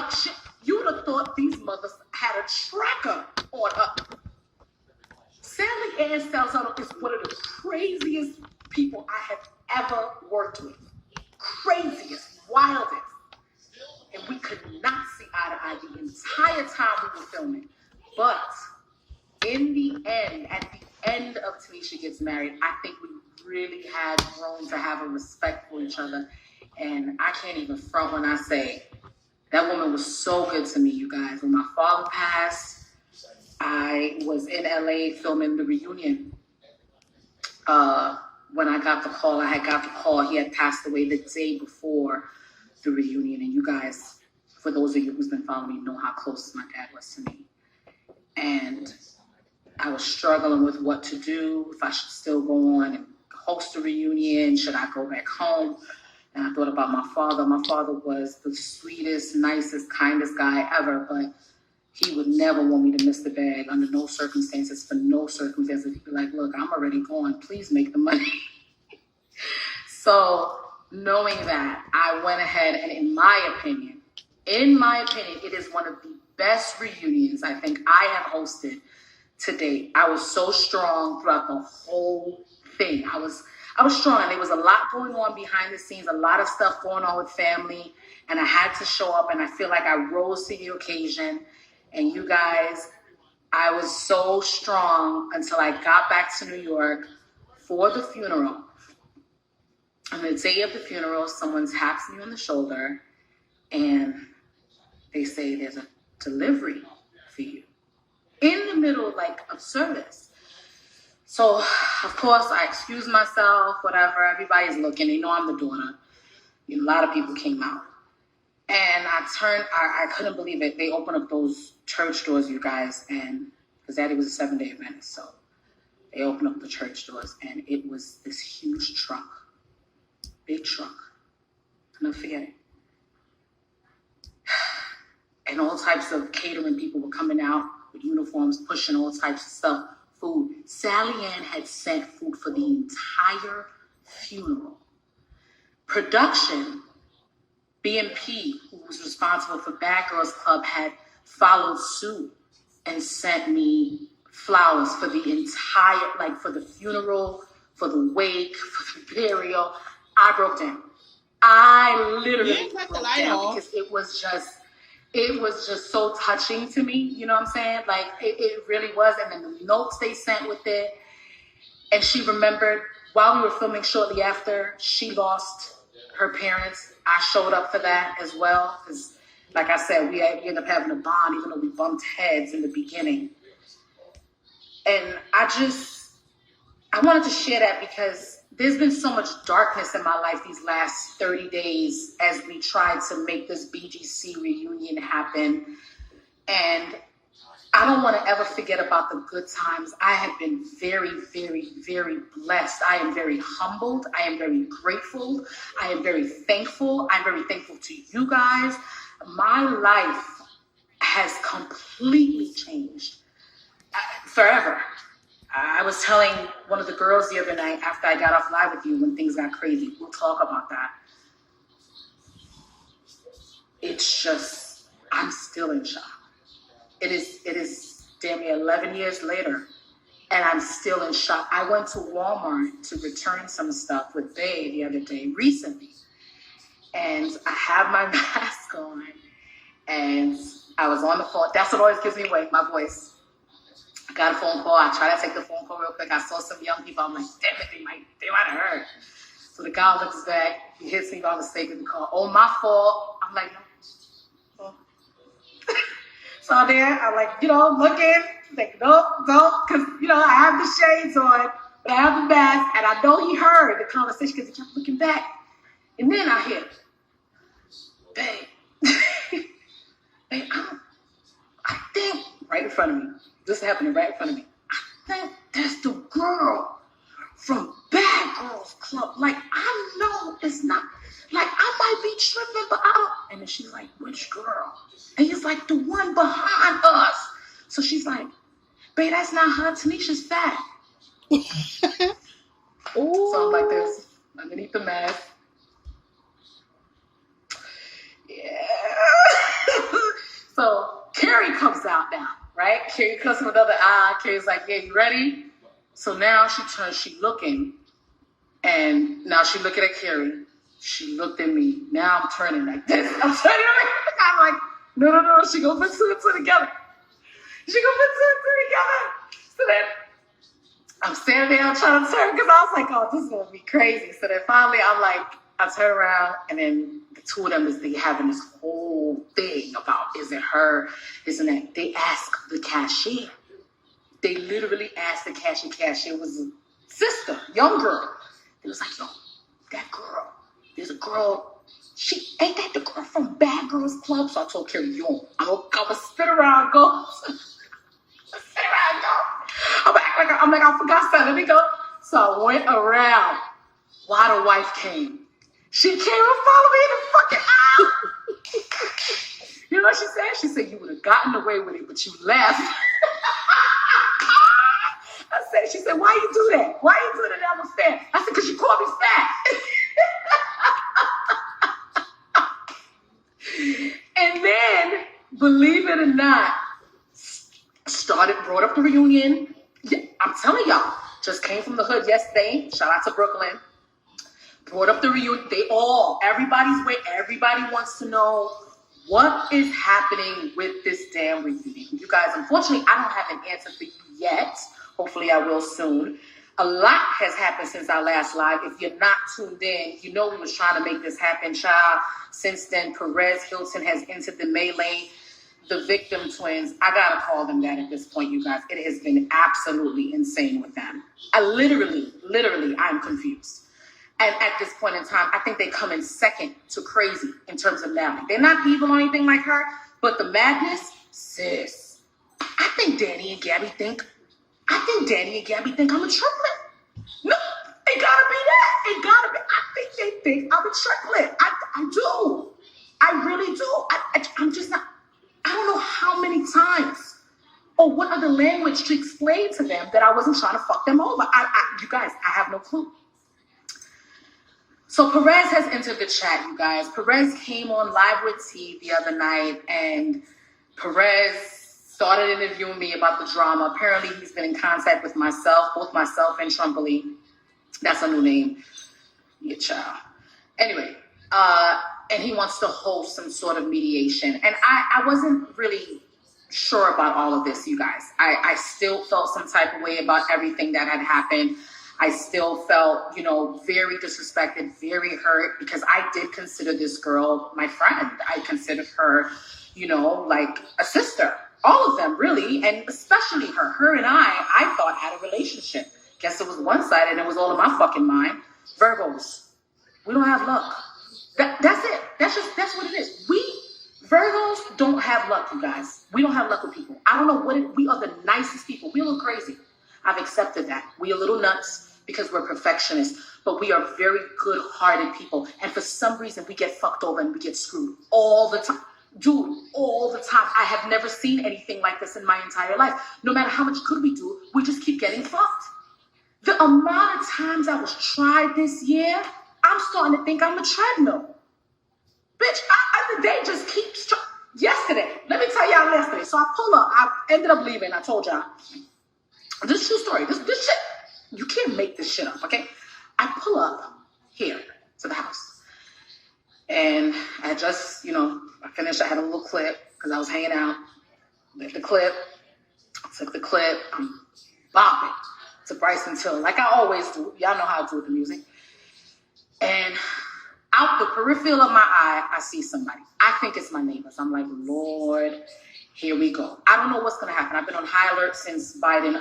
production. You would have thought these mothers had a tracker on her. Sally Ann Salzano is one of the craziest people I have ever worked with. Craziest, wildest. And we could not see eye to eye the entire time we were filming. But in the end, at the end of Tanisha Gets Married, I think we really had grown to have a respect for each other. And I can't even front when I say that woman was so good to me, you guys. When my father passed, I was in LA filming the reunion. When I got the call, he had passed away the day before the reunion. And you guys, for those of you who's been following me, know how close my dad was to me. And I was struggling with what to do, if I should still go on and host a reunion, should I go back home? And I thought about my father. My father was the sweetest, nicest, kindest guy ever, but he would never want me to miss the bag under no circumstances, for no circumstances. He'd be like, look, I'm already gone. Please make the money. So knowing that, I went ahead and in my opinion, it is one of the best reunions I think I have hosted to date. I was so strong throughout the whole thing. I was strong. There was a lot going on behind the scenes, a lot of stuff going on with family, and I had to show up, and I feel like I rose to the occasion. And you guys, I was so strong until I got back to New York for the funeral. On the day of the funeral, someone taps me on the shoulder, and they say, there's a delivery for you. In the middle, of service. So, of course, I excuse myself, whatever. Everybody's looking. They know I'm the daughter. A lot of people came out. And I couldn't believe it. They opened up those church doors, you guys, and because Daddy was a 7-day event, so they opened up the church doors, and it was this huge truck. Big truck. I'll never forget it. And all types of catering people were coming out with uniforms, pushing all types of stuff, food. Sally Ann had sent food for the entire funeral. Production, BMP, who was responsible for Bad Girls Club, had followed suit and sent me flowers for the entire, for the funeral, for the wake, for the burial. I broke down. I literally broke down because it was just so touching to me. You know what I'm saying? It really was. And then the notes they sent with it. And she remembered while we were filming shortly after, she lost her parents. I showed up for that as well. Because, like I said, we ended up having a bond, even though we bumped heads in the beginning. And I wanted to share that because there's been so much darkness in my life these last 30 days as we tried to make this BGC reunion happen. And I don't want to ever forget about the good times. I have been very, very, very blessed. I am very humbled. I am very grateful. I am very thankful. I'm very thankful to you guys. My life has completely changed forever. I was telling one of the girls the other night after I got off live with you when things got crazy. We'll talk about that. It's just, I'm still in shock. It is damn near 11 years later, and I'm still in shock. I went to Walmart to return some stuff with Bae the other day, recently. And I have my mask on, and I was on the phone. That's what always gives me away, my voice. I got a phone call. I tried to take the phone call real quick. I saw some young people. I'm like, damn it, they might have heard. So the guy looks back. He hits me by mistake in the car. Oh, my fault. I'm like, no. So there, I'm like, looking. Like, nope, because, I have the shades on, but I have the mask, and I know he heard the conversation because he kept looking back. And then I hear, Babe, I think, right in front of me, this happening right in front of me, I think that's the girl from Bad Girls Club. I know it's not, I might be tripping, but I don't. And then she's like, which girl? And he's like, the one behind us. So she's like, Babe, that's not her. Tanisha's fat. So I'm like this, underneath the mask. Yeah. Carrie comes out now, right? Carrie comes with another eye. Carrie's like, yeah, you ready? So now she turns, she looking, and now she looking at Carrie. She looked at me. Now I'm turning like this. I'm turning like, I'm like, no. She gonna put two and two together. She gonna put two and two together. So then I'm standing there, I'm trying to turn because I was like, oh, this is gonna be crazy. So then finally I'm like, I turn around and then the two of them is they having this whole thing about is it her, isn't it? They ask the cashier. They literally asked the cashier. Cashier was a sister, young girl. It was like, yo, that girl, there's a girl. She ain't that the girl from Bad Girls Club? So I told Carrie, yo, I'm gonna spin around, go. Spin around, go. I'm like, I forgot something. Let me go. So I went around while the wife came. She came and followed me in the fucking aisle. You know what she said? She said, you would have gotten away with it, but you left. She said, why you do that? Why you do that? That was fat. I said, because you called me fat. And then, believe it or not, brought up the reunion. Yeah, I'm telling y'all, just came from the hood yesterday. Shout out to Brooklyn. Brought up the reunion. Everybody wants to know what is happening with this damn reunion. You guys, unfortunately, I don't have an answer for you yet. Hopefully I will soon. A lot has happened since our last live. If you're not tuned in, you know we was trying to make this happen, child. Since then, Perez Hilton has entered the melee. The victim twins, I gotta call them that at this point, you guys. It has been absolutely insane with them. I literally, I'm confused. And at this point in time, I think they come in second to Crazy in terms of madness. They're not evil or anything like her, but the madness, sis. I think Danny and Gabby think I'm a triplet. No, it gotta be that. It gotta be. I think they think I'm a triplet. I do. I really do. I'm just not. I don't know how many times or what other language to explain to them that I wasn't trying to fuck them over. You guys, I have no clue. So Perez has entered the chat, you guys. Perez came on Live with T the other night, and Perez started interviewing me about the drama. Apparently, he's been in contact with both myself and Trumpoli. That's a new name. Yeah, child. Anyway, and he wants to host some sort of mediation. And I wasn't really sure about all of this, you guys. I still felt some type of way about everything that had happened. I still felt, very disrespected, very hurt, because I did consider this girl my friend. I considered her, like a sister. All of them, really, and especially her. Her and I thought had a relationship. Guess it was one-sided and it was all in my fucking mind. Virgos, we don't have luck. That's it. That's what it is. We Virgos don't have luck, you guys. We don't have luck with people. I don't know we are the nicest people. We look crazy. I've accepted that. We a little nuts because we're perfectionists, but we are very good-hearted people. And for some reason, we get fucked over and we get screwed all the time. Dude, all the time. I have never seen anything like this in my entire life. No matter how much good we do, we just keep getting fucked. The amount of times I was tried this year, I'm starting to think I'm a treadmill. Bitch, they just keep... Yesterday, let me tell y'all yesterday. So I pull up. I ended up leaving. I told y'all. This is a true story. This shit, you can't make this shit up, okay? I pull up here to the house. And I just, I finished. I had a little clip because I was hanging out. Left the clip. Took the clip. I'm bopping to Bryson Till, like I always do. Y'all know how I do with the music. And out the peripheral of my eye, I see somebody. I think it's my neighbors. I'm like, Lord, here we go. I don't know what's going to happen. I've been on high alert since Biden